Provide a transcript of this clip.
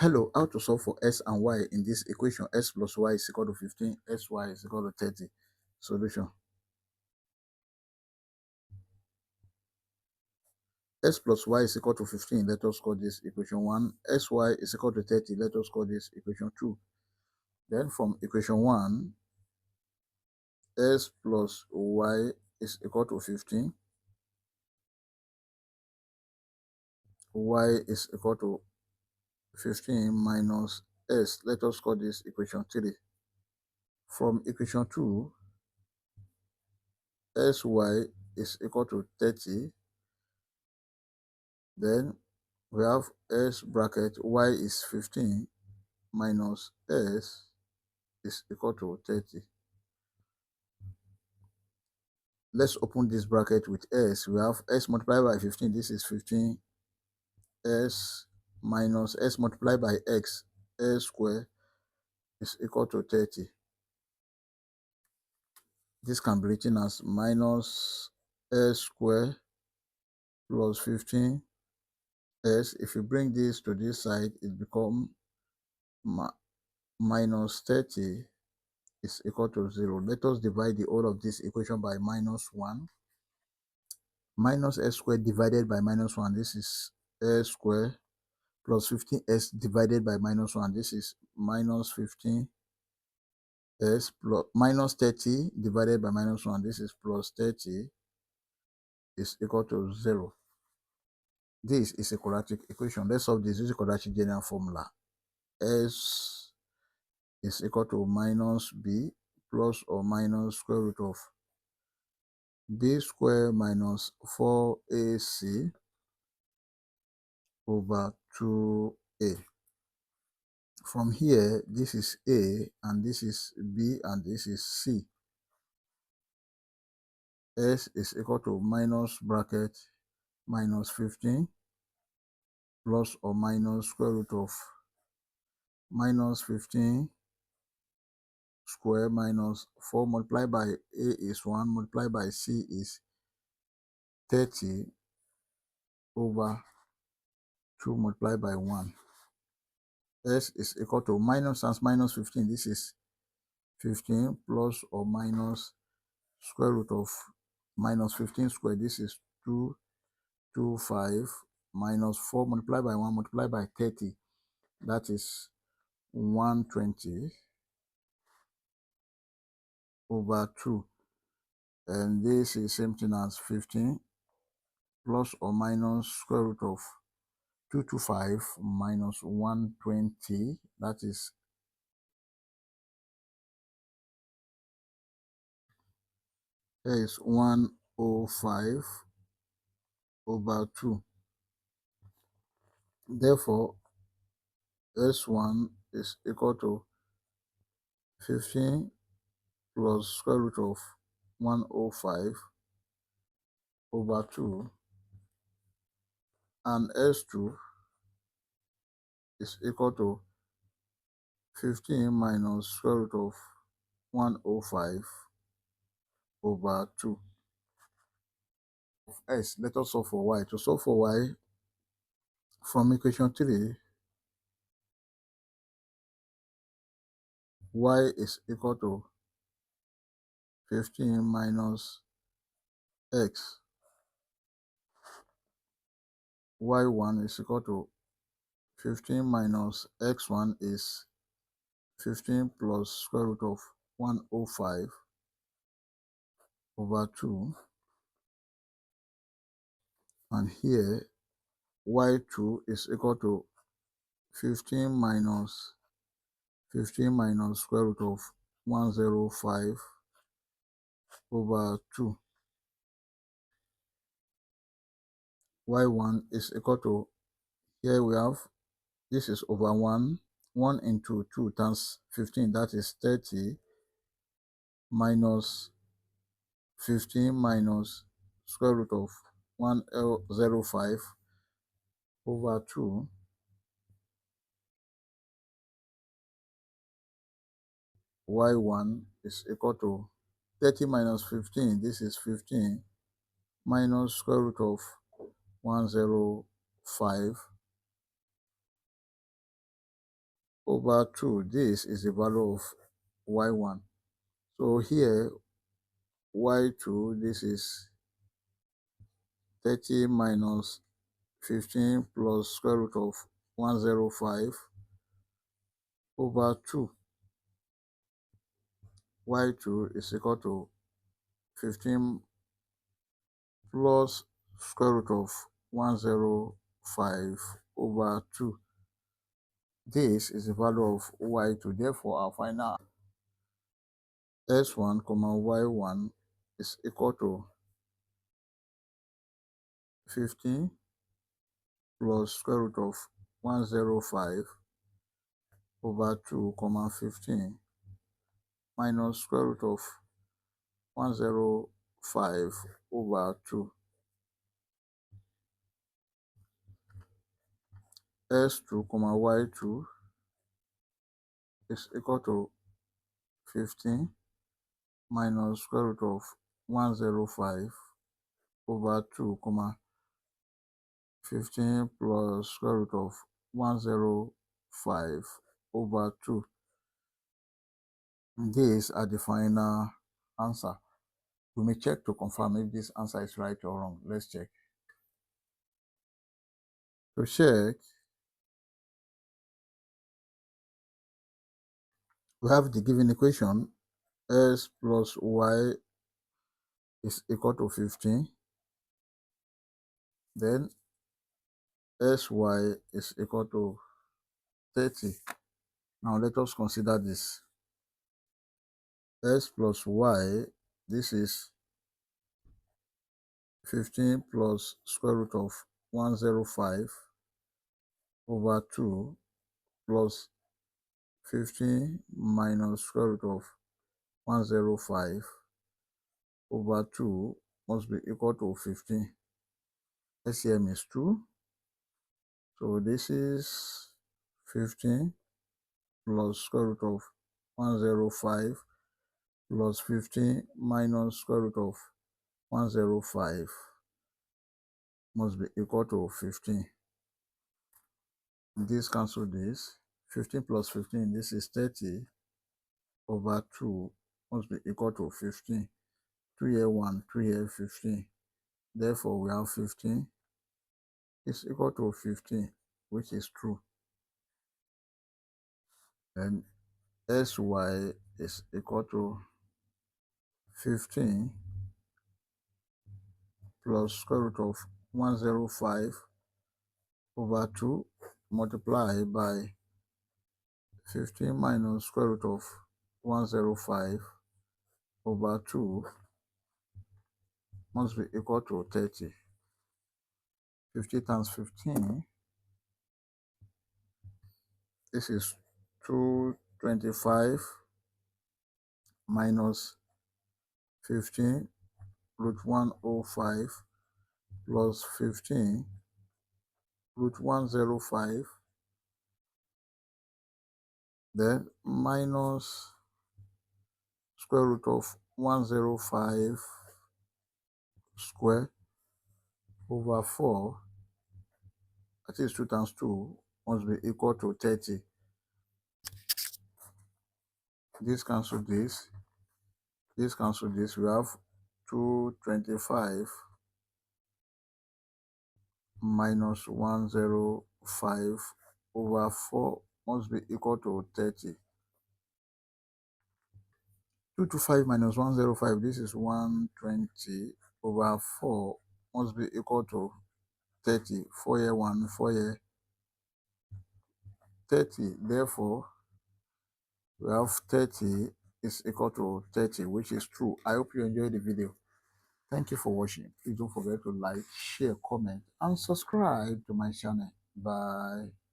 Hello, how to solve for x and y in this equation? X plus y is equal to 15, xy is equal to 30. Solution. X plus y is equal to 15. Let us call this equation 1. Xy is equal to 30. Let us call this equation 2. Then from equation 1, x plus y is equal to 15. Y is equal to 15 minus s. Let us call this equation 3. From equation 2, sy is equal to 30. Then we have s bracket y is 15 minus s is equal to 30. Let's open this bracket with s. We have s multiplied by 15. This is 15 s minus s multiplied by x. S squared is equal to 30. This can be written as minus s squared plus 15 s. If you bring this to this side, it becomes minus 30 is equal to 0. Let us divide the whole of this equation by minus 1. Minus s squared divided by minus 1. This is s squared plus 15s divided by minus 1. This is minus 15s plus minus 30 divided by minus 1. This is plus 30 is equal to 0. This is a quadratic equation. Let's solve this using quadratic general formula. S is equal to minus b plus or minus square root of b squared minus 4ac over 2a. From here, this is a and this is b and this is c. S is equal to minus bracket minus 15 plus or minus square root of minus 15 square minus 4 multiplied by a is 1 multiplied by c is 30 over 2 multiplied by 1. S is equal to minus times minus 15. This is 15 plus or minus square root of minus 15 squared. This is 225 minus 4 multiplied by 1 multiplied by 30. That is 120 over 2. And this is same thing as 15 plus or minus square root of 225 minus 120. That is 105 over 2. Therefore, S1 is equal to 15 plus square root of 105 over 2, and S2 is equal to 15 minus square root of 105 over 2. S. Let us solve for y. To solve for y, from equation 3, y is equal to 15 minus x. Y1 is equal to 15 minus x1 is 15 plus square root of 105 over 2. And here, y2 is equal to 15 minus square root of 105 over 2. Y1 is equal to, here we have, this is over 1 into 2 times 15, that is 30, minus 15 minus square root of 105 over 2. Y1 is equal to 30 minus 15, this is 15, minus square root of 105 over 2. This is the value of y1. So here, y2, this is 30 minus 15 plus square root of 105 over 2. Y2 is equal to 15 plus square root of 105 over 2. This is the value of y2. Therefore, our final s1 comma y1 is equal to 15 plus square root of 105 over 2 comma 15 minus square root of 105 over 2. S2 comma y2 is equal to 15 minus square root of 105 over 2 comma 15 plus square root of 105 over 2. These are the final answer. We may check to confirm if this answer is right or wrong. Let's check. To check, we have the given equation s plus y is equal to 15. Then sy is equal to 30. Now let us consider this. S plus y, this is 15 plus square root of 105 over 2 plus 15 minus square root of 105 over 2 must be equal to 15. SCM is 2. So this is 15 plus square root of 105 plus 15 minus square root of 105 must be equal to 15. This cancel this. 15 plus 15, this is 30 over 2 must be equal to 15. 2 here 1, 3 here 15. Therefore, we have 15 is equal to 15, which is true. And sy is equal to 15 plus square root of 105 over 2 multiplied by 15 minus square root of 105 over 2 must be equal to 30. 50 times 15, this is 225 minus 15 root 105 plus 15 root 105, then minus square root of 105 square over 4, that is 2 times 2, must be equal to 30. This cancel this. This cancel this. We have 225 minus 105 over 4 must be equal to 30. 225 minus 105, this is 120 over 4 must be equal to 30. 4 here 1, 4 here 30. Therefore, we have 30 is equal to 30, which is true. I hope you enjoyed the video. Thank you for watching. Please don't forget to like, share, comment, and subscribe to my channel. Bye.